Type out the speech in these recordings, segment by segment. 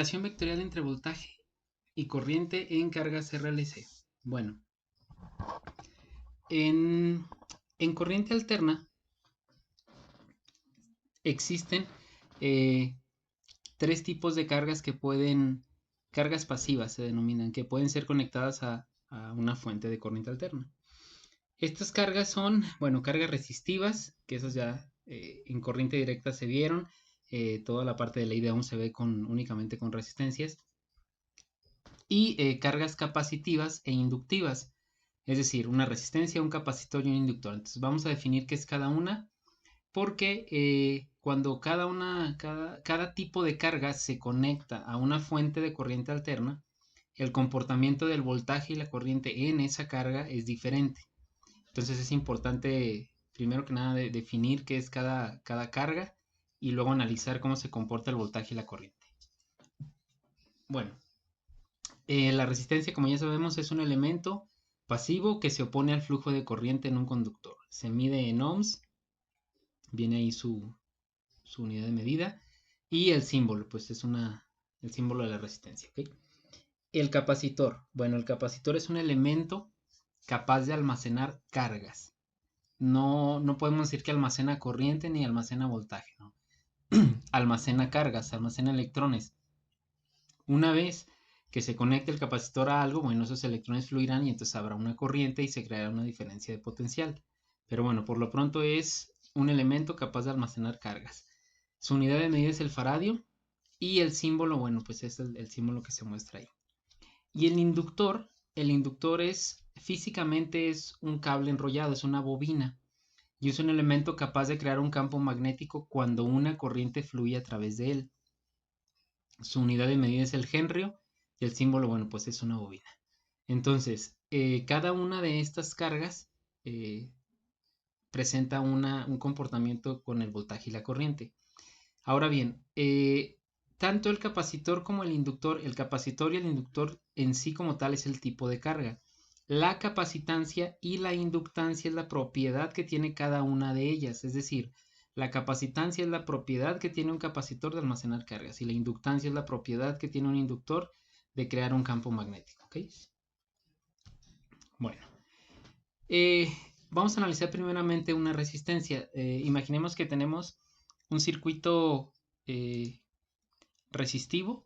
Relación vectorial entre voltaje y corriente en cargas RLC. Bueno, en corriente alterna existen tres tipos de cargas que cargas pasivas se denominan, que pueden ser conectadas a una fuente de corriente alterna. Estas cargas son, bueno, cargas resistivas, que esas ya en corriente directa se vieron. Toda la parte de ley de Ohm se ve únicamente con resistencias. Y cargas capacitivas e inductivas, es decir, una resistencia, un capacitor y un inductor. Entonces vamos a definir qué es cada una, porque cuando cada tipo de carga se conecta a una fuente de corriente alterna, el comportamiento del voltaje y la corriente en esa carga es diferente. Entonces es importante, primero que nada, definir qué es cada carga y luego analizar cómo se comporta el voltaje y la corriente. Bueno, la resistencia, como ya sabemos, es un elemento pasivo que se opone al flujo de corriente en un conductor. Se mide en ohms, viene ahí su unidad de medida, y el símbolo, pues es el símbolo de la resistencia. ¿Okay? El capacitor, bueno, el capacitor es un elemento capaz de almacenar cargas. No podemos decir que almacena corriente ni almacena voltaje, ¿no? Almacena cargas, almacena electrones. Una vez que se conecte el capacitor a algo, bueno, esos electrones fluirán y entonces habrá una corriente y se creará una diferencia de potencial. Pero bueno, por lo pronto es un elemento capaz de almacenar cargas. Su unidad de medida es el faradio y el símbolo, bueno, pues es el símbolo que se muestra ahí. Y el inductor físicamente es un cable enrollado, es una bobina. Y es un elemento capaz de crear un campo magnético cuando una corriente fluye a través de él. Su unidad de medida es el henrio y el símbolo, bueno, pues es una bobina. Entonces, cada una de estas cargas presenta un comportamiento con el voltaje y la corriente. Ahora bien, tanto el capacitor como el capacitor y el inductor en sí como tal es el tipo de carga. La capacitancia y la inductancia es la propiedad que tiene cada una de ellas, es decir, la capacitancia es la propiedad que tiene un capacitor de almacenar cargas y la inductancia es la propiedad que tiene un inductor de crear un campo magnético. ¿Okay? Bueno, vamos a analizar primeramente una resistencia. Imaginemos que tenemos un circuito resistivo.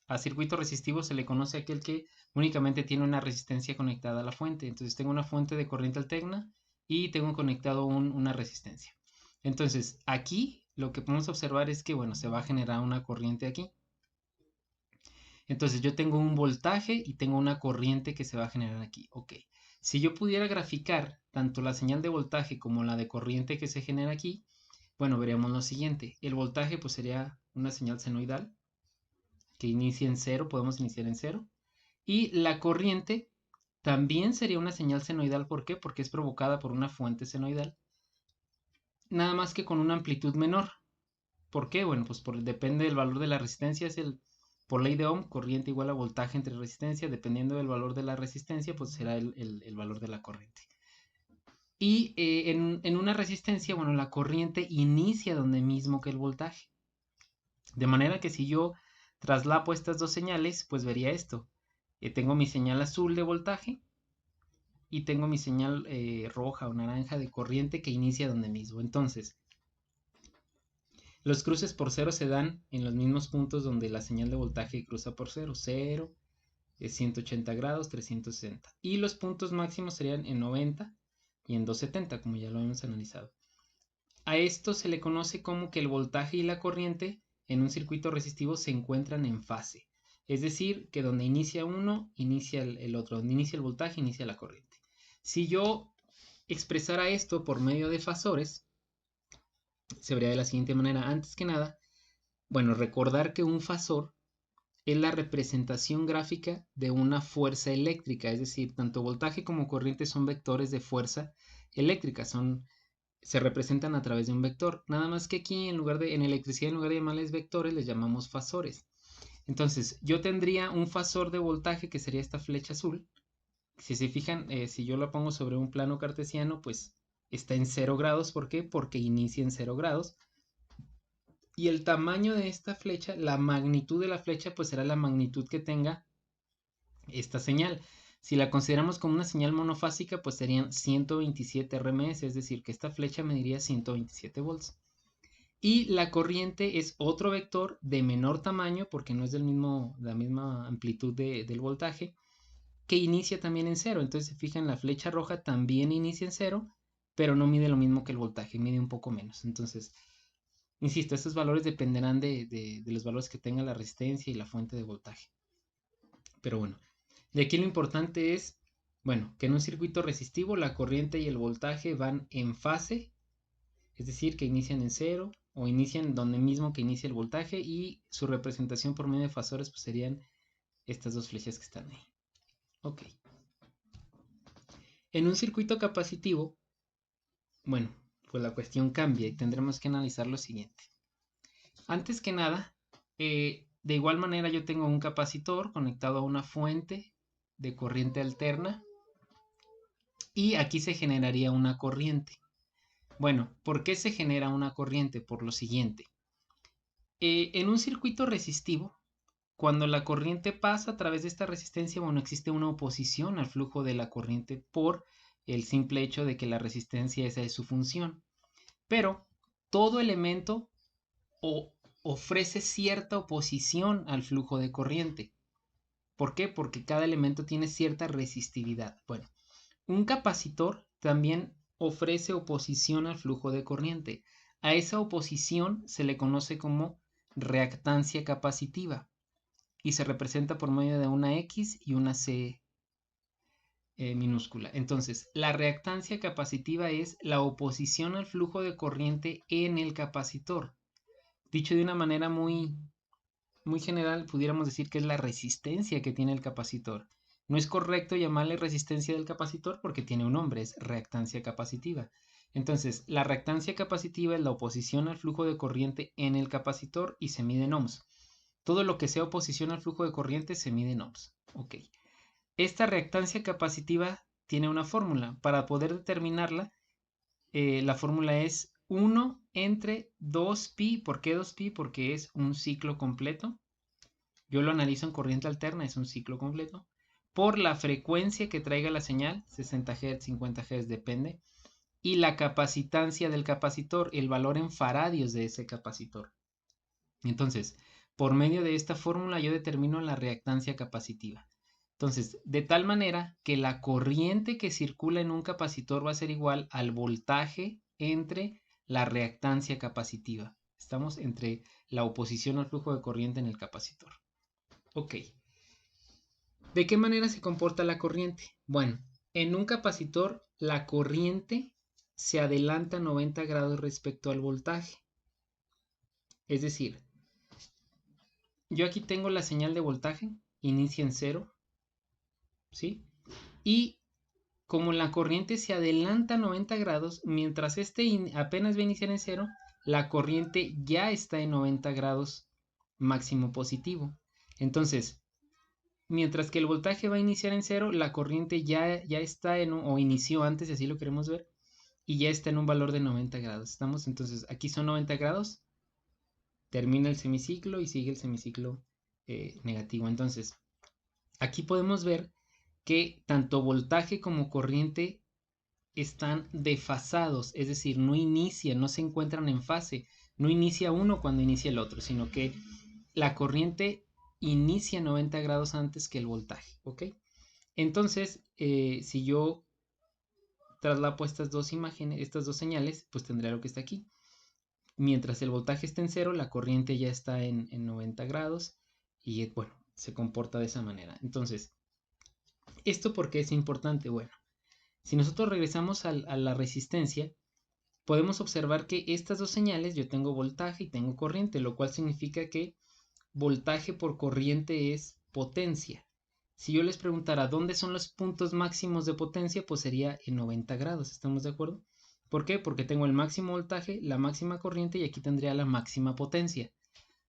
A circuito resistivo se le conoce aquel que únicamente tiene una resistencia conectada a la fuente. Entonces tengo una fuente de corriente alterna y tengo conectado una resistencia. Entonces aquí lo que podemos observar es que, bueno, se va a generar una corriente aquí. Entonces yo tengo un voltaje y tengo una corriente que se va a generar aquí. Ok. Si yo pudiera graficar tanto la señal de voltaje como la de corriente que se genera aquí, bueno, veríamos lo siguiente. El voltaje pues sería una señal senoidal que inicia en cero, podemos iniciar en cero. Y la corriente también sería una señal senoidal. ¿Por qué? Porque es provocada por una fuente senoidal. Nada más que con una amplitud menor. ¿Por qué? Bueno, pues depende del valor de la resistencia. Por ley de Ohm, corriente igual a voltaje entre resistencia. Dependiendo del valor de la resistencia, pues será el valor de la corriente. Y en una resistencia, bueno, la corriente inicia donde mismo que el voltaje. De manera que si yo traslapo estas dos señales, pues vería esto. Tengo mi señal azul de voltaje y tengo mi señal roja o naranja de corriente que inicia donde mismo. Entonces, los cruces por cero se dan en los mismos puntos donde la señal de voltaje cruza por cero. 0, 180 grados, 360. Y los puntos máximos serían en 90 y en 270, como ya lo hemos analizado. A esto se le conoce como que el voltaje y la corriente en un circuito resistivo se encuentran en fase. Es decir, que donde inicia uno, inicia el otro. Donde inicia el voltaje, inicia la corriente. Si yo expresara esto por medio de fasores, se vería de la siguiente manera. Antes que nada, bueno, recordar que un fasor es la representación gráfica de una fuerza eléctrica. Es decir, tanto voltaje como corriente son vectores de fuerza eléctrica. Se representan a través de un vector. Nada más que aquí en electricidad, en lugar de llamarles vectores, les llamamos fasores. Entonces, yo tendría un fasor de voltaje que sería esta flecha azul. Si se fijan, si yo la pongo sobre un plano cartesiano, pues está en 0 grados. ¿Por qué? Porque inicia en 0 grados. Y el tamaño de esta flecha, la magnitud de la flecha, pues será la magnitud que tenga esta señal. Si la consideramos como una señal monofásica, pues serían 127 RMS, es decir, que esta flecha mediría 127 volts. Y la corriente es otro vector de menor tamaño, porque no es la misma amplitud del voltaje, que inicia también en cero. Entonces, se fijan, la flecha roja también inicia en cero, pero no mide lo mismo que el voltaje, mide un poco menos. Entonces, insisto, estos valores dependerán de los valores que tenga la resistencia y la fuente de voltaje. Pero bueno, de aquí lo importante es, bueno, que en un circuito resistivo la corriente y el voltaje van en fase, es decir, que inician en cero o inician donde mismo que inicia el voltaje, y su representación por medio de fasores pues serían estas dos flechas que están ahí. Ok. En un circuito capacitivo, bueno, pues la cuestión cambia y tendremos que analizar lo siguiente. Antes que nada, de igual manera yo tengo un capacitor conectado a una fuente de corriente alterna y aquí se generaría una corriente. Bueno, ¿por qué se genera una corriente? Por lo siguiente. En un circuito resistivo, cuando la corriente pasa a través de esta resistencia, bueno, existe una oposición al flujo de la corriente por el simple hecho de que la resistencia esa es su función. Pero todo elemento ofrece cierta oposición al flujo de corriente. ¿Por qué? Porque cada elemento tiene cierta resistividad. Bueno, un capacitor también ofrece oposición al flujo de corriente. A esa oposición se le conoce como reactancia capacitiva y se representa por medio de una X y una C minúscula. Entonces, la reactancia capacitiva es la oposición al flujo de corriente en el capacitor. Dicho de una manera muy general, pudiéramos decir que es la resistencia que tiene el capacitor. No es correcto llamarle resistencia del capacitor porque tiene un nombre, es reactancia capacitiva. Entonces, la reactancia capacitiva es la oposición al flujo de corriente en el capacitor y se mide en ohms. Todo lo que sea oposición al flujo de corriente se mide en ohms. Ok. Esta reactancia capacitiva tiene una fórmula. Para poder determinarla, la fórmula es 1 entre 2pi. ¿Por qué 2pi? Porque es un ciclo completo. Yo lo analizo en corriente alterna, es un ciclo completo. Por la frecuencia que traiga la señal, 60 Hz, 50 Hz, depende. Y la capacitancia del capacitor, el valor en faradios de ese capacitor. Entonces, por medio de esta fórmula yo determino la reactancia capacitiva. Entonces, de tal manera que la corriente que circula en un capacitor va a ser igual al voltaje entre la reactancia capacitiva. Estamos entre la oposición al flujo de corriente en el capacitor. Ok. ¿De qué manera se comporta la corriente? Bueno, en un capacitor la corriente se adelanta 90 grados respecto al voltaje. Es decir, yo aquí tengo la señal de voltaje, inicia en cero, ¿sí? Y como la corriente se adelanta 90 grados, mientras apenas va a iniciar en cero, la corriente ya está en 90 grados máximo positivo. Entonces, mientras que el voltaje va a iniciar en cero, la corriente ya está o inició antes, si así lo queremos ver, y ya está en un valor de 90 grados. ¿Estamos? Entonces, aquí son 90 grados, termina el semiciclo y sigue el semiciclo negativo. Entonces, aquí podemos ver que tanto voltaje como corriente están desfasados, es decir, no inician, no se encuentran en fase, no inicia uno cuando inicia el otro, sino que la corriente inicia 90 grados antes que el voltaje, ¿ok? Entonces, si yo traslapo estas dos imágenes, estas dos señales, pues tendré lo que está aquí. Mientras el voltaje está en cero, la corriente ya está en 90 grados y, bueno, se comporta de esa manera. Entonces, ¿esto por qué es importante? Bueno, si nosotros regresamos a la resistencia, podemos observar que estas dos señales, yo tengo voltaje y tengo corriente, lo cual significa que voltaje por corriente es potencia. Si yo les preguntara dónde son los puntos máximos de potencia, pues sería en 90 grados, ¿estamos de acuerdo? ¿Por qué? Porque tengo el máximo voltaje, la máxima corriente y aquí tendría la máxima potencia.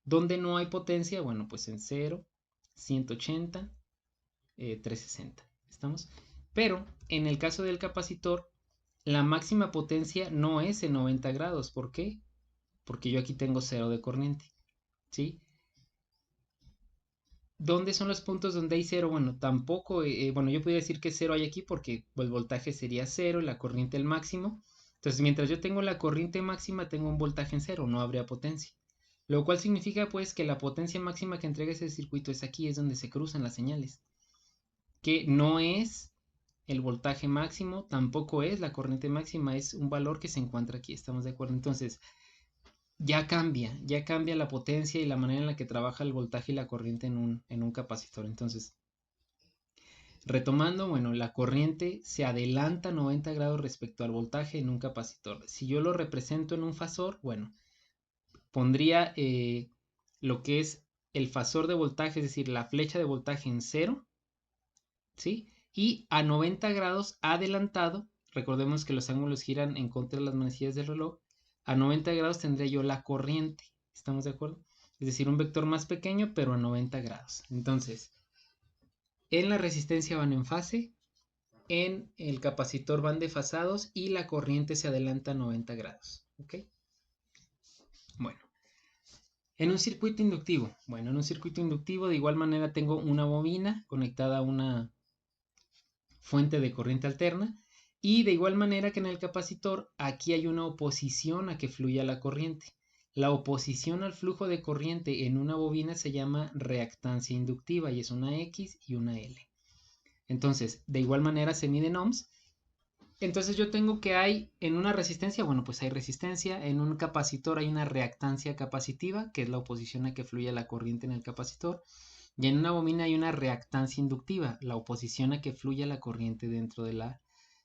¿Dónde no hay potencia? Bueno, pues en 0, 180, 360. ¿Estamos? Pero en el caso del capacitor, la máxima potencia no es en 90 grados. ¿Por qué? porque yo aquí tengo 0 de corriente, ¿sí? ¿Dónde son los puntos donde hay 0? Bueno, tampoco, bueno, yo podría decir que 0 hay aquí porque el voltaje sería 0, la corriente el máximo. Entonces, mientras yo tengo la corriente máxima, tengo un voltaje en 0, no habría potencia. Lo cual significa pues que la potencia máxima que entrega ese circuito es aquí, es donde se cruzan las señales. Que no es el voltaje máximo, tampoco es la corriente máxima, es un valor que se encuentra aquí, ¿estamos de acuerdo? Entonces, ya cambia la potencia y la manera en la que trabaja el voltaje y la corriente en un capacitor. Entonces, retomando, bueno, la corriente se adelanta 90 grados respecto al voltaje en un capacitor. Si yo lo represento en un fasor, bueno, pondría lo que es el fasor de voltaje, es decir, la flecha de voltaje en 0, ¿sí? Y a 90 grados adelantado, recordemos que los ángulos giran en contra de las manecillas del reloj, a 90 grados tendría yo la corriente, ¿estamos de acuerdo? Es decir, un vector más pequeño, pero a 90 grados. Entonces, en la resistencia van en fase, en el capacitor van desfasados y la corriente se adelanta a 90 grados, ¿ok? Bueno, en un circuito inductivo, bueno, en un circuito inductivo de igual manera tengo una bobina conectada a una fuente de corriente alterna y de igual manera que en el capacitor aquí hay una oposición a que fluya la corriente. La oposición al flujo de corriente en una bobina se llama reactancia inductiva y es una X y una L. Entonces, de igual manera se miden ohms. Entonces yo tengo que hay en una resistencia, bueno, pues hay resistencia, en un capacitor hay una reactancia capacitiva, que es la oposición a que fluya la corriente en el capacitor, y en una bobina hay una reactancia inductiva, la oposición a que fluya la corriente dentro de la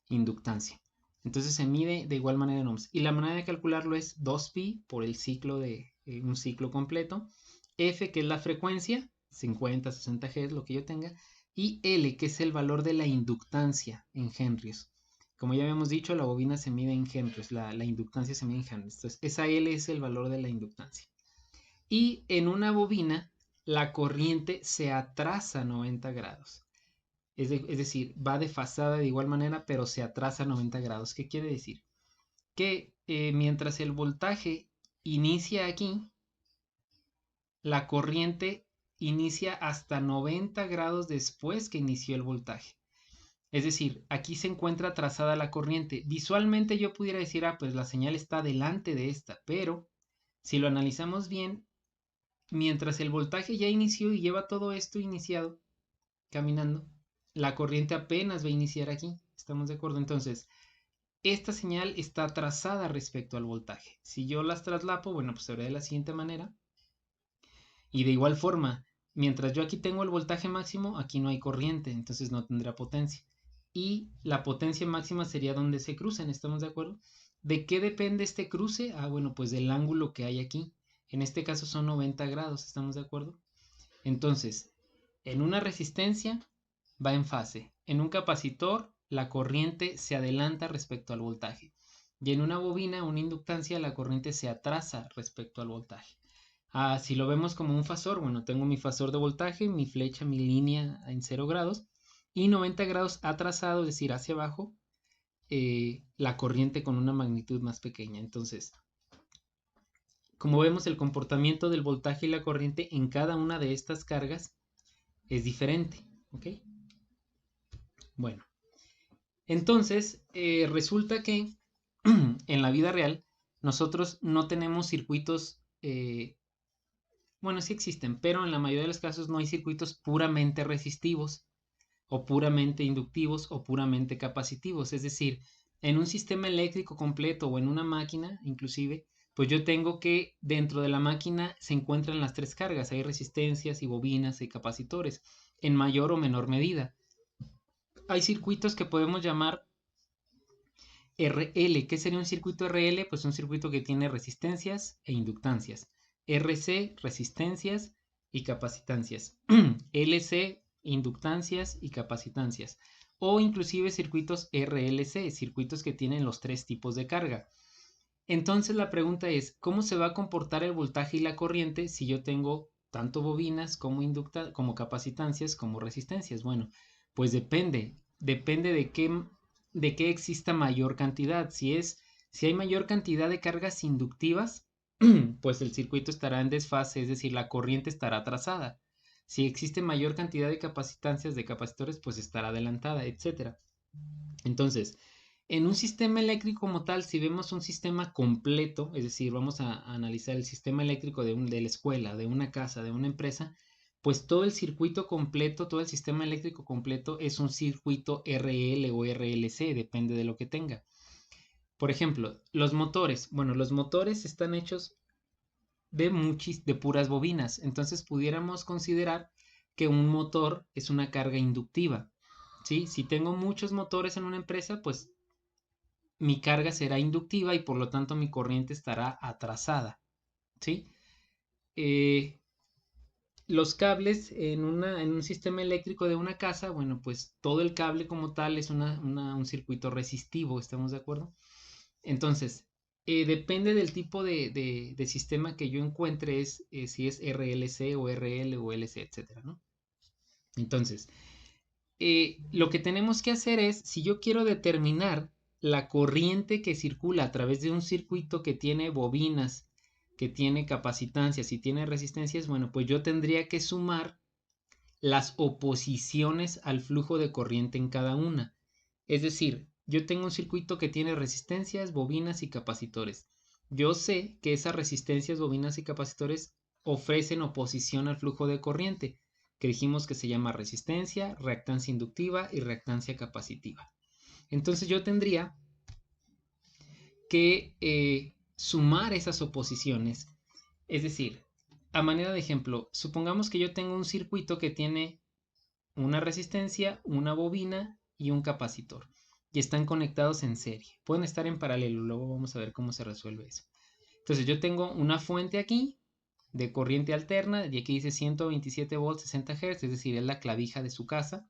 inductancia. Entonces se mide de igual manera en ohms. Y la manera de calcularlo es 2pi por el ciclo de un ciclo completo, F que es la frecuencia, 50, 60 Hz, lo que yo tenga, y L que es el valor de la inductancia en henrios. Como ya habíamos dicho, la bobina se mide en henrios, la inductancia se mide en henrios. Entonces, esa L es el valor de la inductancia. Y en una bobina, la corriente se atrasa 90 grados. Es decir, va desfasada de igual manera, pero se atrasa 90 grados. ¿Qué quiere decir? Que mientras el voltaje inicia aquí, la corriente inicia hasta 90 grados después que inició el voltaje. Es decir, aquí se encuentra trazada la corriente. Visualmente yo pudiera decir, pues la señal está delante de esta, pero si lo analizamos bien, mientras el voltaje ya inició y lleva todo esto iniciado, caminando, la corriente apenas va a iniciar aquí. ¿Estamos de acuerdo? Entonces, esta señal está trazada respecto al voltaje. Si yo las traslapo, bueno, pues se verá de la siguiente manera. Y de igual forma, mientras yo aquí tengo el voltaje máximo, aquí no hay corriente, entonces no tendrá potencia. Y la potencia máxima sería donde se cruzan, ¿estamos de acuerdo? ¿De qué depende este cruce? Ah, bueno, pues del ángulo que hay aquí. En este caso son 90 grados, ¿estamos de acuerdo? Entonces, en una resistencia va en fase. En un capacitor, la corriente se adelanta respecto al voltaje. Y en una bobina, una inductancia, la corriente se atrasa respecto al voltaje. Si lo vemos como un fasor, bueno, tengo mi fasor de voltaje, mi flecha, mi línea en 0 grados y 90 grados atrasado, es decir, hacia abajo, la corriente con una magnitud más pequeña. Entonces, como vemos, el comportamiento del voltaje y la corriente en cada una de estas cargas es diferente. ¿Ok? Bueno, entonces resulta que en la vida real nosotros no tenemos circuitos, bueno, sí existen, pero en la mayoría de los casos no hay circuitos puramente resistivos o puramente inductivos o puramente capacitivos. Es decir, en un sistema eléctrico completo o en una máquina, inclusive, pues yo tengo que dentro de la máquina se encuentran las tres cargas. Hay resistencias y bobinas y capacitores en mayor o menor medida. Hay circuitos que podemos llamar RL. ¿Qué sería un circuito RL? Pues un circuito que tiene resistencias e inductancias. RC, resistencias y capacitancias. LC, inductancias y capacitancias. O inclusive circuitos RLC, circuitos que tienen los tres tipos de carga. Entonces la pregunta es, ¿cómo se va a comportar el voltaje y la corriente si yo tengo tanto bobinas como capacitancias como resistencias? Bueno, pues depende de qué exista mayor cantidad. Si hay mayor cantidad de cargas inductivas, pues el circuito estará en desfase, es decir, la corriente estará atrasada. Si existe mayor cantidad de capacitancias de capacitores, pues estará adelantada, etcétera. Entonces, en un sistema eléctrico como tal, si vemos un sistema completo, es decir, vamos a analizar el sistema eléctrico de la escuela, de una casa, de una empresa, pues todo el circuito completo, todo el sistema eléctrico completo es un circuito RL o RLC, depende de lo que tenga. Por ejemplo, los motores. Bueno, los motores están hechos de puras bobinas. Entonces pudiéramos considerar que un motor es una carga inductiva. ¿Sí? Si tengo muchos motores en una empresa, pues mi carga será inductiva y por lo tanto mi corriente estará atrasada. ¿Sí? Los cables en un sistema eléctrico de una casa, bueno, pues todo el cable como tal es un circuito resistivo, ¿estamos de acuerdo? Entonces, depende del tipo de sistema que yo encuentre, si es RLC o RL o LC, etcétera, ¿no? Entonces, lo que tenemos que hacer es, si yo quiero determinar la corriente que circula a través de un circuito que tiene bobinas, que tiene capacitancias y tiene resistencias, bueno, pues yo tendría que sumar las oposiciones al flujo de corriente en cada una. Es decir, yo tengo un circuito que tiene resistencias, bobinas y capacitores. Yo sé que esas resistencias, bobinas y capacitores ofrecen oposición al flujo de corriente, que dijimos que se llama resistencia, reactancia inductiva y reactancia capacitiva. Entonces yo tendría que sumar esas oposiciones. Es decir, a manera de ejemplo, supongamos que yo tengo un circuito que tiene una resistencia, una bobina y un capacitor. Y están conectados en serie. Pueden estar en paralelo, luego vamos a ver cómo se resuelve eso. Entonces yo tengo una fuente aquí de corriente alterna, y aquí dice 127 volts 60 Hz, es decir, es la clavija de su casa.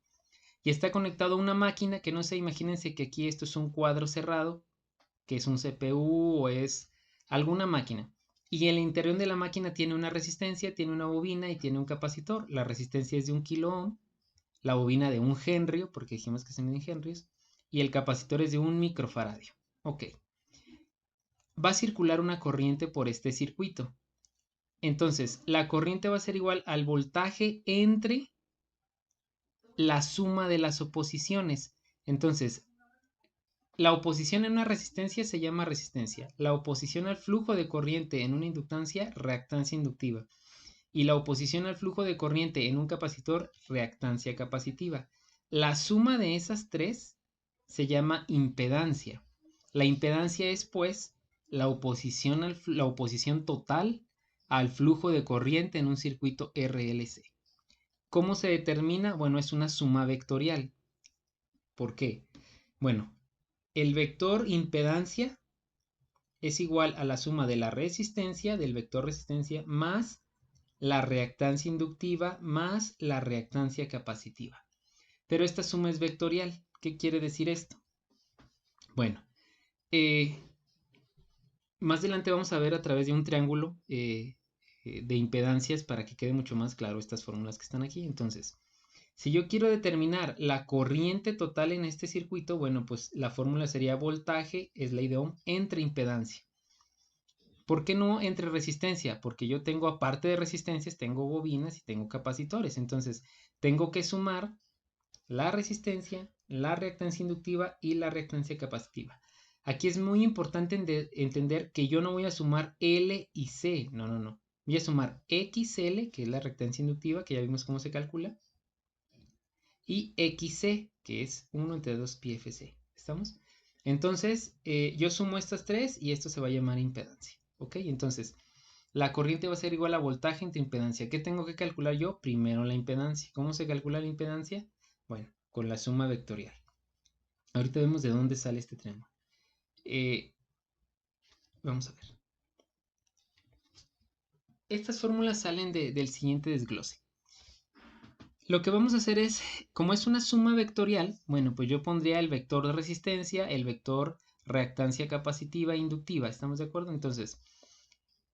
Y está conectado a una máquina que no sé, imagínense que aquí esto es un cuadro cerrado, que es un CPU o es alguna máquina. Y el interior de la máquina tiene una resistencia, tiene una bobina y tiene un capacitor. La resistencia es de 1 kilo ohm, la bobina de 1 henrio, porque dijimos que se mide en henrios, y el capacitor es de 1 microfaradio. Ok. Va a circular una corriente por este circuito. Entonces, la corriente va a ser igual al voltaje entre la suma de las oposiciones. Entonces, la oposición en una resistencia se llama resistencia. La oposición al flujo de corriente en una inductancia, reactancia inductiva. Y la oposición al flujo de corriente en un capacitor, reactancia capacitiva. La suma de esas tres se llama impedancia. La impedancia es, pues, la oposición total al flujo de corriente en un circuito RLC. ¿Cómo se determina? Bueno, es una suma vectorial. ¿Por qué? Bueno, el vector impedancia es igual a la suma de la resistencia, del vector resistencia, más la reactancia inductiva más la reactancia capacitiva. Pero esta suma es vectorial. ¿Qué quiere decir esto? Bueno, más adelante vamos a ver a través de un triángulo de impedancias para que quede mucho más claro estas fórmulas que están aquí. Entonces, si yo quiero determinar la corriente total en este circuito, bueno, pues la fórmula sería voltaje es ley de Ohm entre impedancia. ¿Por qué no entre resistencia? Porque yo tengo, aparte de resistencias, tengo bobinas y tengo capacitores. Entonces, tengo que sumar la resistencia, la reactancia inductiva y la reactancia capacitiva. Aquí es muy importante entender que yo no voy a sumar L y C. No, no, no. Voy a sumar XL, que es la reactancia inductiva, que ya vimos cómo se calcula, y XC, que es 1 entre 2 pi FC. ¿Estamos? Entonces, yo sumo estas tres y esto se va a llamar impedancia. ¿Ok? Entonces, la corriente va a ser igual a voltaje entre impedancia. ¿Qué tengo que calcular yo? Primero la impedancia. ¿Cómo se calcula la impedancia? Bueno, con la suma vectorial. Ahorita vemos de dónde sale este triángulo. Vamos a ver. Estas fórmulas salen del siguiente desglose. Lo que vamos a hacer es, como es una suma vectorial, bueno, pues yo pondría el vector de resistencia, el vector reactancia capacitiva e inductiva. ¿Estamos de acuerdo? Entonces,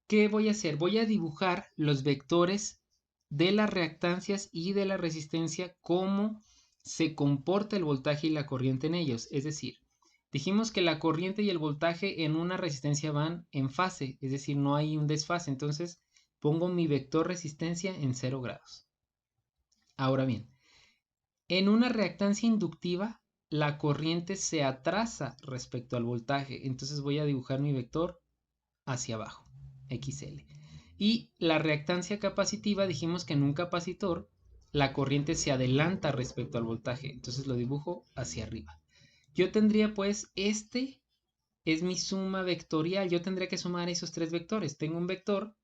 ¿qué voy a hacer? Voy a dibujar los vectores de las reactancias y de la resistencia, cómo se comporta el voltaje y la corriente en ellos. Es decir, Dijimos que la corriente y el voltaje en una resistencia van en fase, es decir, no hay un desfase. Entonces pongo mi vector resistencia en 0 grados. Ahora bien, en una reactancia inductiva, la corriente se atrasa respecto al voltaje. Entonces voy a dibujar mi vector hacia abajo, XL. Y la reactancia capacitiva, dijimos que en un capacitor la corriente se adelanta respecto al voltaje. Entonces lo dibujo hacia arriba. Yo tendría pues es mi suma vectorial. Yo tendría que sumar esos tres vectores. Tengo un vector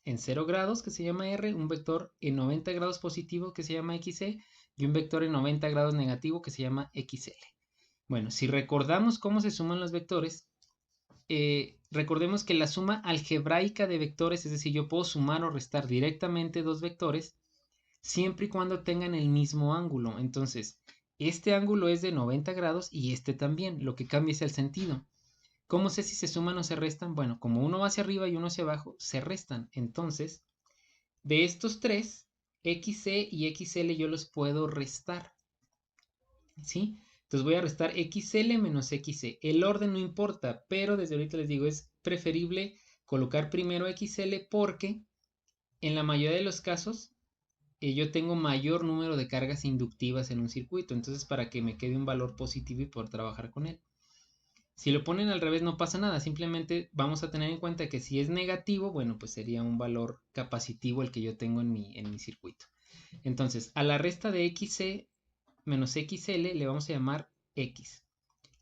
en 0 grados que se llama R, un vector en 90 grados positivo que se llama XE y un vector en 90 grados negativo que se llama XL. Bueno, si recordamos cómo se suman los vectores, recordemos que la suma algebraica de vectores, es decir, yo puedo sumar o restar directamente dos vectores siempre y cuando tengan el mismo ángulo. Entonces, este ángulo es de 90 grados y este también, lo que cambia es el sentido. ¿Cómo sé si se suman o se restan? Bueno, como uno va hacia arriba y uno hacia abajo, se restan. Entonces, de estos tres, XC y XL yo los puedo restar. ¿Sí? Entonces voy a restar XL menos XC. El orden no importa, pero desde ahorita les digo, es preferible colocar primero XL porque en la mayoría de los casos yo tengo mayor número de cargas inductivas en un circuito. Entonces para que me quede un valor positivo y poder trabajar con él. Si lo ponen al revés no pasa nada, simplemente vamos a tener en cuenta que si es negativo, bueno, pues sería un valor capacitivo el que yo tengo en mi circuito. Entonces, a la resta de XC menos XL le vamos a llamar X.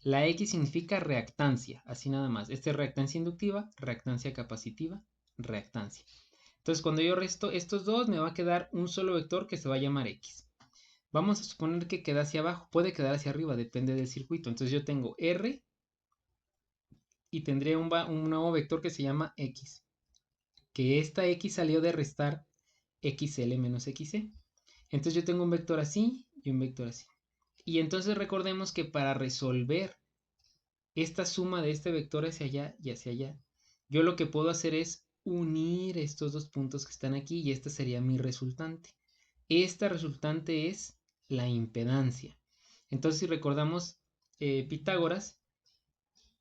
La X significa reactancia, así nada más. Esta es reactancia inductiva, reactancia capacitiva, reactancia. Entonces, cuando yo resto estos dos, me va a quedar un solo vector que se va a llamar X. Vamos a suponer que queda hacia abajo, puede quedar hacia arriba, depende del circuito. Entonces yo tengo R y tendré un nuevo vector que se llama X, que esta X salió de restar XL menos XC. Entonces yo tengo un vector así y un vector así. Y entonces recordemos que para resolver esta suma de este vector hacia allá y hacia allá, yo lo que puedo hacer es unir estos dos puntos que están aquí y esta sería mi resultante. Esta resultante es la impedancia. Entonces si recordamos Pitágoras,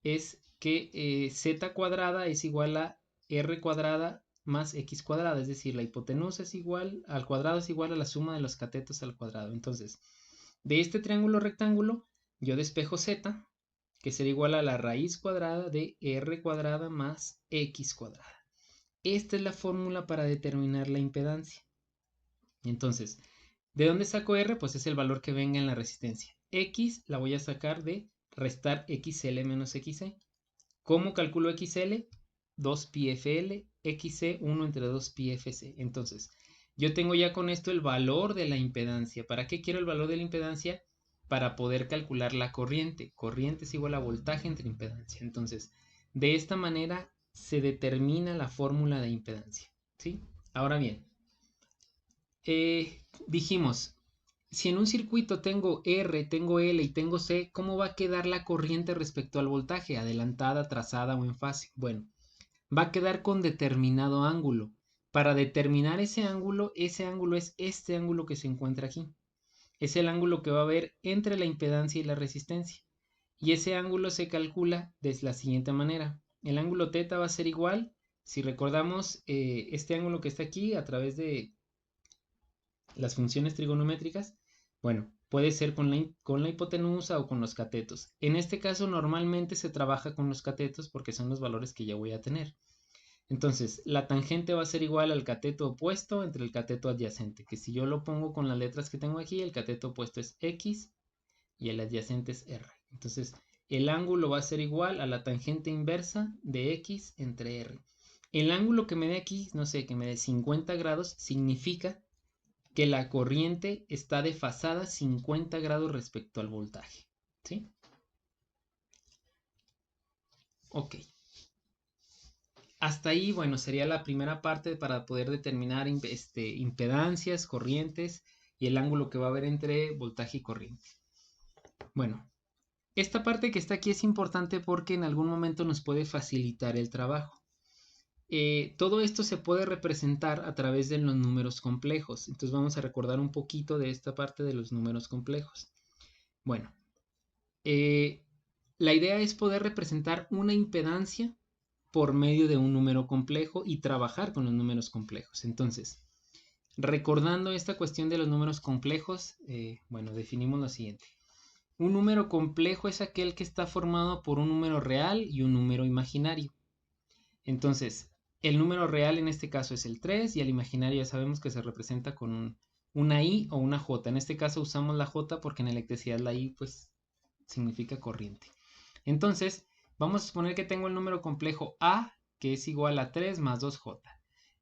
es que z cuadrada es igual a r cuadrada más x cuadrada, es decir, la hipotenusa es igual al cuadrado es igual a la suma de los catetos al cuadrado. Entonces, de este triángulo rectángulo, yo despejo z, que será igual a la raíz cuadrada de r cuadrada más x cuadrada. Esta es la fórmula para determinar la impedancia. Entonces, ¿de dónde saco r? Pues es el valor que venga en la resistencia. X la voy a sacar de restar xl menos xc. ¿Cómo calculo XL? 2πfL, XC 1 entre 2πfC. Entonces, yo tengo ya con esto el valor de la impedancia. ¿Para qué quiero el valor de la impedancia? Para poder calcular la corriente. Corriente es igual a voltaje entre impedancia. Entonces, de esta manera se determina la fórmula de impedancia. ¿Sí? Ahora bien, dijimos, si en un circuito tengo R, tengo L y tengo C, ¿cómo va a quedar la corriente respecto al voltaje? ¿Adelantada, trazada o en fase? Bueno, va a quedar con determinado ángulo. Para determinar ese ángulo es este ángulo que se encuentra aquí. Es el ángulo que va a haber entre la impedancia y la resistencia. Y ese ángulo se calcula de la siguiente manera. El ángulo θ va a ser igual, si recordamos este ángulo que está aquí a través de las funciones trigonométricas, bueno, puede ser con la hipotenusa o con los catetos. En este caso normalmente se trabaja con los catetos porque son los valores que ya voy a tener. Entonces, la tangente va a ser igual al cateto opuesto entre el cateto adyacente, que si yo lo pongo con las letras que tengo aquí, el cateto opuesto es X y el adyacente es R. Entonces, el ángulo va a ser igual a la tangente inversa de X entre R. El ángulo que me dé aquí, no sé, que me dé 50 grados, significa que la corriente está desfasada 50 grados respecto al voltaje. ¿Sí? Ok. Hasta ahí, bueno, sería la primera parte para poder determinar impedancias, corrientes y el ángulo que va a haber entre voltaje y corriente. Bueno, esta parte que está aquí es importante porque en algún momento nos puede facilitar el trabajo. Todo esto se puede representar a través de los números complejos. Entonces vamos a recordar un poquito de esta parte de los números complejos. Bueno, la idea es poder representar una impedancia por medio de un número complejo y trabajar con los números complejos. Entonces, recordando esta cuestión de los números complejos, bueno, definimos lo siguiente. Un número complejo es aquel que está formado por un número real y un número imaginario. Entonces, el número real en este caso es el 3 y el imaginario ya sabemos que se representa con una I o una J. En este caso usamos la J porque en electricidad la I pues significa corriente. Entonces, vamos a suponer que tengo el número complejo A, que es igual a 3 más 2J.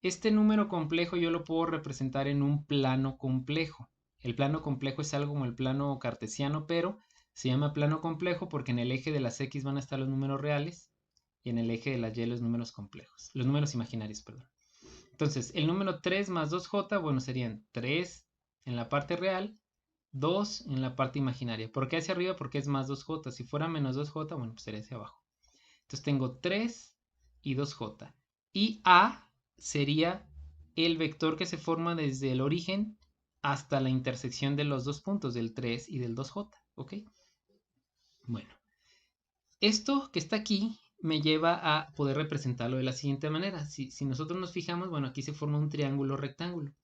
Este número complejo yo lo puedo representar en un plano complejo. El plano complejo es algo como el plano cartesiano, pero se llama plano complejo porque en el eje de las X van a estar los números reales y en el eje de las Y los números complejos, los números imaginarios, perdón. Entonces, el número 3 más 2J, bueno, serían 3 en la parte real, 2 en la parte imaginaria. ¿Por qué hacia arriba? Porque es más 2J. Si fuera menos 2J, bueno, pues sería hacia abajo. Entonces tengo 3 y 2J. Y A sería el vector que se forma desde el origen hasta la intersección de los dos puntos, del 3 y del 2J. ¿Ok? Bueno, esto que está aquí me lleva a poder representarlo de la siguiente manera. Si nosotros nos fijamos, bueno, aquí se forma un triángulo rectángulo,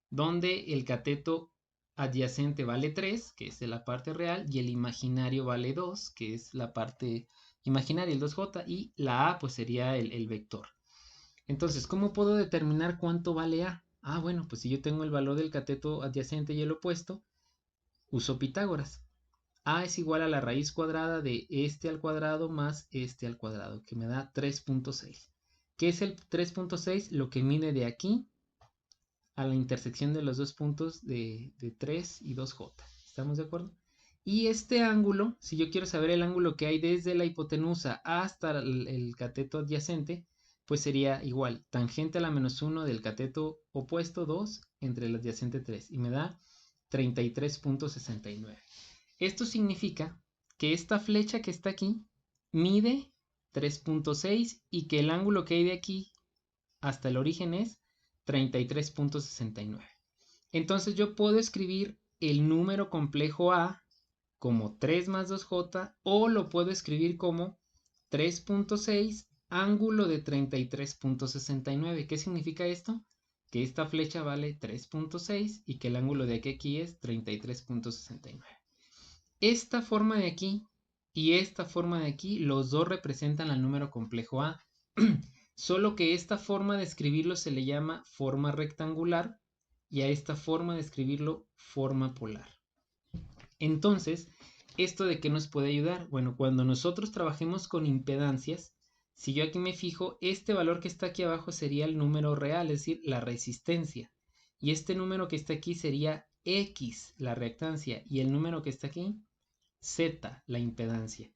donde el cateto adyacente vale 3, que es de la parte real, y el imaginario vale 2, que es la parte imaginaria, el 2J, y la A pues sería el vector. Entonces, ¿cómo puedo determinar cuánto vale A? Ah, bueno, pues si yo tengo el valor del cateto adyacente y el opuesto, uso Pitágoras. A es igual a la raíz cuadrada de este al cuadrado más este al cuadrado, que me da 3.6. ¿Qué es el 3.6? Lo que mide de aquí a la intersección de los dos puntos de 3 y 2J. ¿Estamos de acuerdo? Y este ángulo, si yo quiero saber el ángulo que hay desde la hipotenusa hasta el cateto adyacente, pues sería igual, tangente a la menos 1 del cateto opuesto 2 entre el adyacente 3 y me da 33.69. Esto significa que esta flecha que está aquí mide 3.6 y que el ángulo que hay de aquí hasta el origen es 33.69. Entonces yo puedo escribir el número complejo A como 3 más 2J o lo puedo escribir como 3.6 ángulo de 33.69. ¿Qué significa esto? Que esta flecha vale 3.6 y que el ángulo de aquí es 33.69. Esta forma de aquí y esta forma de aquí, los dos representan al número complejo A. Solo que esta forma de escribirlo se le llama forma rectangular y a esta forma de escribirlo forma polar. Entonces, ¿esto de qué nos puede ayudar? Bueno, cuando nosotros trabajemos con impedancias, si yo aquí me fijo, este valor que está aquí abajo sería el número real, es decir, la resistencia. Y este número que está aquí sería X, la reactancia. Y el número que está aquí, Z, la impedancia.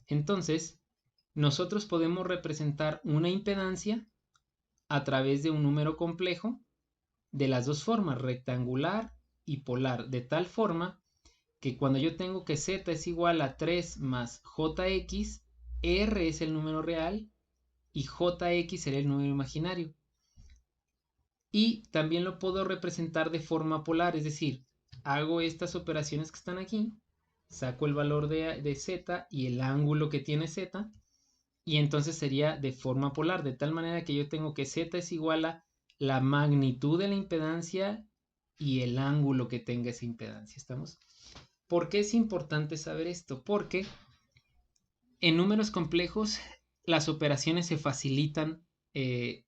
Entonces, nosotros podemos representar una impedancia a través de un número complejo de las dos formas, rectangular y polar, de tal forma que cuando yo tengo que Z es igual a 3 más JX, R es el número real y JX será el número imaginario. Y también lo puedo representar de forma polar, es decir, hago estas operaciones que están aquí, saco el valor de Z y el ángulo que tiene Z, y entonces sería de forma polar, de tal manera que yo tengo que Z es igual a la magnitud de la impedancia y el ángulo que tenga esa impedancia. ¿Estamos? ¿Por qué es importante saber esto? Porque en números complejos las operaciones se facilitan de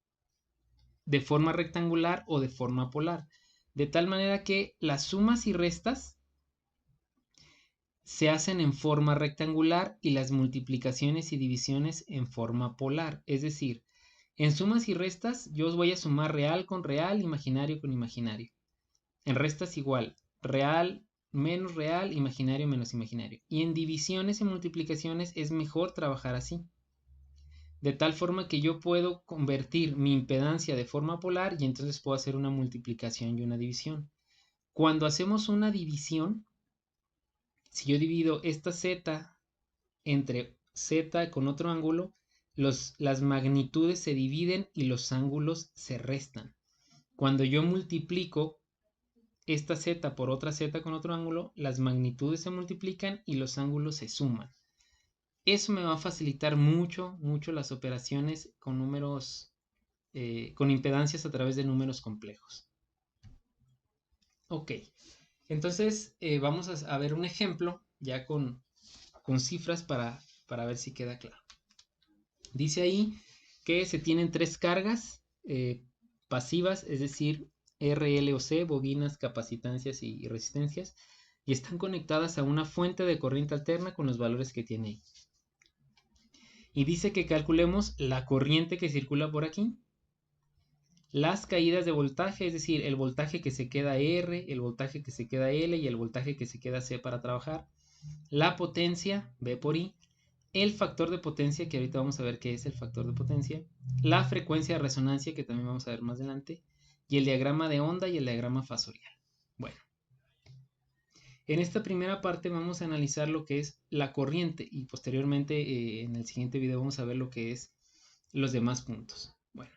forma rectangular o de forma polar, de tal manera que las sumas y restas se hacen en forma rectangular y las multiplicaciones y divisiones en forma polar. Es decir, en sumas y restas yo os voy a sumar real con real, imaginario con imaginario. En restas igual, real menos real, imaginario menos imaginario. Y en divisiones y multiplicaciones es mejor trabajar así. De tal forma que yo puedo convertir mi impedancia de forma polar y entonces puedo hacer una multiplicación y una división. Cuando hacemos una división, si yo divido esta Z entre Z con otro ángulo, las magnitudes se dividen y los ángulos se restan. Cuando yo multiplico esta Z por otra Z con otro ángulo, las magnitudes se multiplican y los ángulos se suman. Eso me va a facilitar mucho las operaciones con números, con impedancias a través de números complejos. Ok, entonces vamos a ver un ejemplo ya con cifras para ver si queda claro. Dice ahí que se tienen 3 cargas pasivas, es decir, R, L o C, bobinas, capacitancias y resistencias, y están conectadas a una fuente de corriente alterna con los valores que tiene ahí. Y dice que calculemos la corriente que circula por aquí, las caídas de voltaje, es decir, el voltaje que se queda R, el voltaje que se queda L y el voltaje que se queda C para trabajar, la potencia, V por I, el factor de potencia, que ahorita vamos a ver qué es el factor de potencia, la frecuencia de resonancia, que también vamos a ver más adelante, y el diagrama de onda y el diagrama fasorial. Bueno, en esta primera parte vamos a analizar lo que es la corriente y posteriormente en el siguiente video vamos a ver lo que es los demás puntos. Bueno,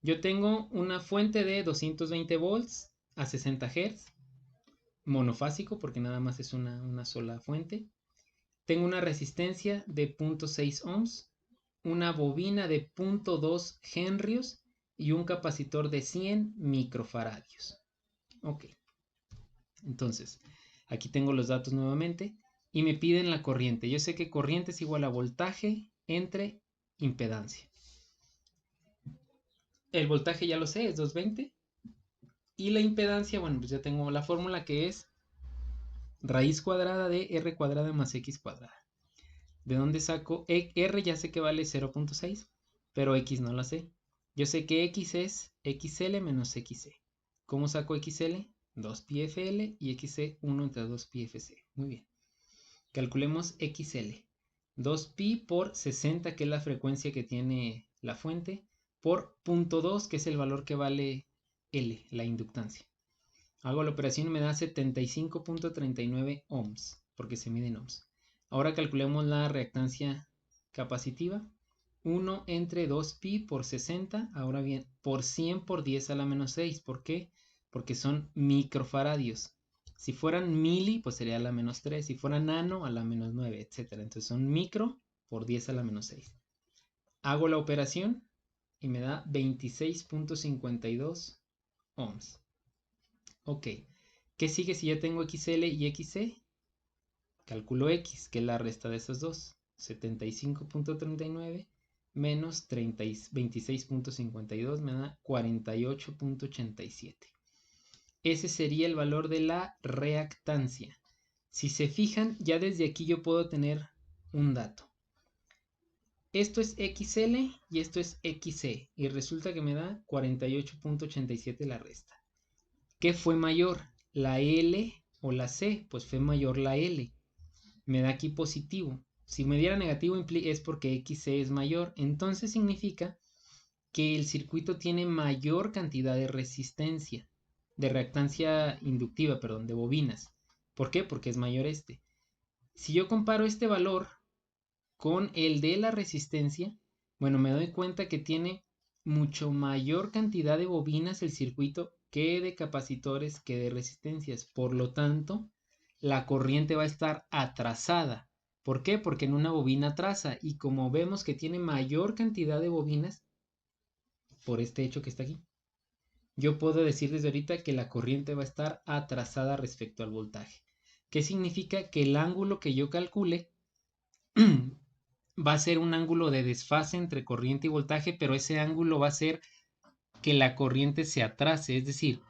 yo tengo una fuente de 220 volts a 60 Hz, monofásico porque nada más es una sola fuente. Tengo una resistencia de 0.6 ohms, una bobina de 0.2 henrios y un capacitor de 100 microfaradios. Ok, entonces aquí tengo los datos nuevamente y me piden la corriente. Yo sé que corriente es igual a voltaje entre impedancia. El voltaje ya lo sé, es 220. Y la impedancia, bueno, pues ya tengo la fórmula que es raíz cuadrada de R cuadrada más X cuadrada. ¿De dónde saco? R ya sé que vale 0.6, pero X no la sé. Yo sé que X es XL menos XC. ¿Cómo saco XL? 2πfL y XC 1 entre 2πfC. Muy bien. Calculemos XL. 2pi por 60, que es la frecuencia que tiene la fuente, por 0.2, que es el valor que vale L, la inductancia. Hago la operación y me da 75.39 ohms, porque se mide en ohms. Ahora calculemos la reactancia capacitiva. 1 entre 2pi por 60, ahora bien, por 100 por 10 a la menos 6. ¿Por qué? Porque son microfaradios. Si fueran mili, pues sería a la menos 3. Si fuera nano, a la menos 9, etc. Entonces son micro por 10 a la menos 6. Hago la operación y me da 26.52 ohms. Ok, ¿qué sigue si ya tengo XL y XC? Calculo X, que es la resta de esos dos. 75.39 menos 26.52 me da 48.87. Ese sería el valor de la reactancia. Si se fijan, ya desde aquí yo puedo tener un dato. Esto es XL y esto es XC. Y resulta que me da 48.87 la resta. ¿Qué fue mayor? ¿La L o la C? Pues fue mayor la L. Me da aquí positivo. Si me diera negativo es porque XC es mayor. Entonces significa que el circuito tiene mayor cantidad de resistencia, de reactancia inductiva, perdón, de bobinas. ¿Por qué? Porque es mayor este. Si yo comparo este valor con el de la resistencia, bueno, me doy cuenta que tiene mucho mayor cantidad de bobinas el circuito que de capacitores que de resistencias. Por lo tanto, la corriente va a estar atrasada. ¿Por qué? Porque en una bobina atrasa y como vemos que tiene mayor cantidad de bobinas por este hecho que está aquí, yo puedo decir desde ahorita que la corriente va a estar atrasada respecto al voltaje. ¿Qué significa? Que el ángulo que yo calcule va a ser un ángulo de desfase entre corriente y voltaje, pero ese ángulo va a ser que la corriente se atrase, es decir,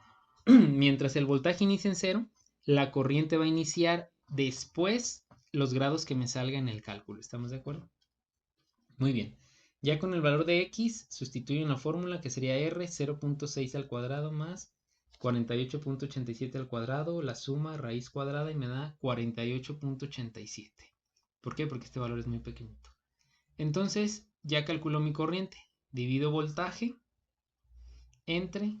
mientras el voltaje inicia en 0, la corriente va a iniciar después los grados que me salga en el cálculo. ¿Estamos de acuerdo? Muy bien. Ya con el valor de X, sustituyo en la fórmula que sería R 0.6 al cuadrado más 48.87 al cuadrado, la suma raíz cuadrada y me da 48.87. ¿Por qué? Porque este valor es muy pequeñito. Entonces ya calculo mi corriente. Divido voltaje entre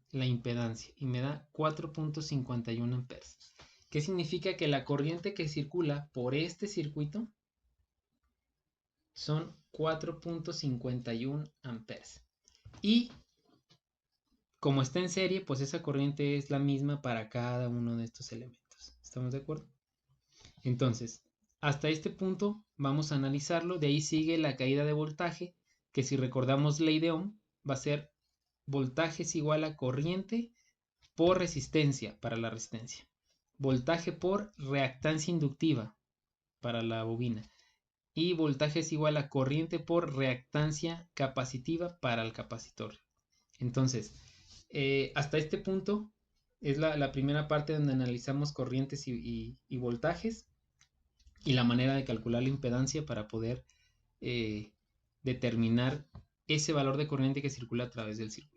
la impedancia y me da 4.51 amperes. ¿Qué significa? Que la corriente que circula por este circuito son 4.51 amperes. Y como está en serie, pues esa corriente es la misma para cada uno de estos elementos. ¿Estamos de acuerdo? Entonces, Hasta este punto vamos a analizarlo. De ahí sigue la caída de voltaje, que si recordamos ley de Ohm, va a ser voltaje es igual a corriente por resistencia para la resistencia. Voltaje por reactancia inductiva para la bobina. Y voltaje es igual a corriente por reactancia capacitiva para el capacitor. Entonces, hasta este punto es la primera parte donde analizamos corrientes y voltajes y la manera de calcular la impedancia para poder determinar ese valor de corriente que circula a través del circuito.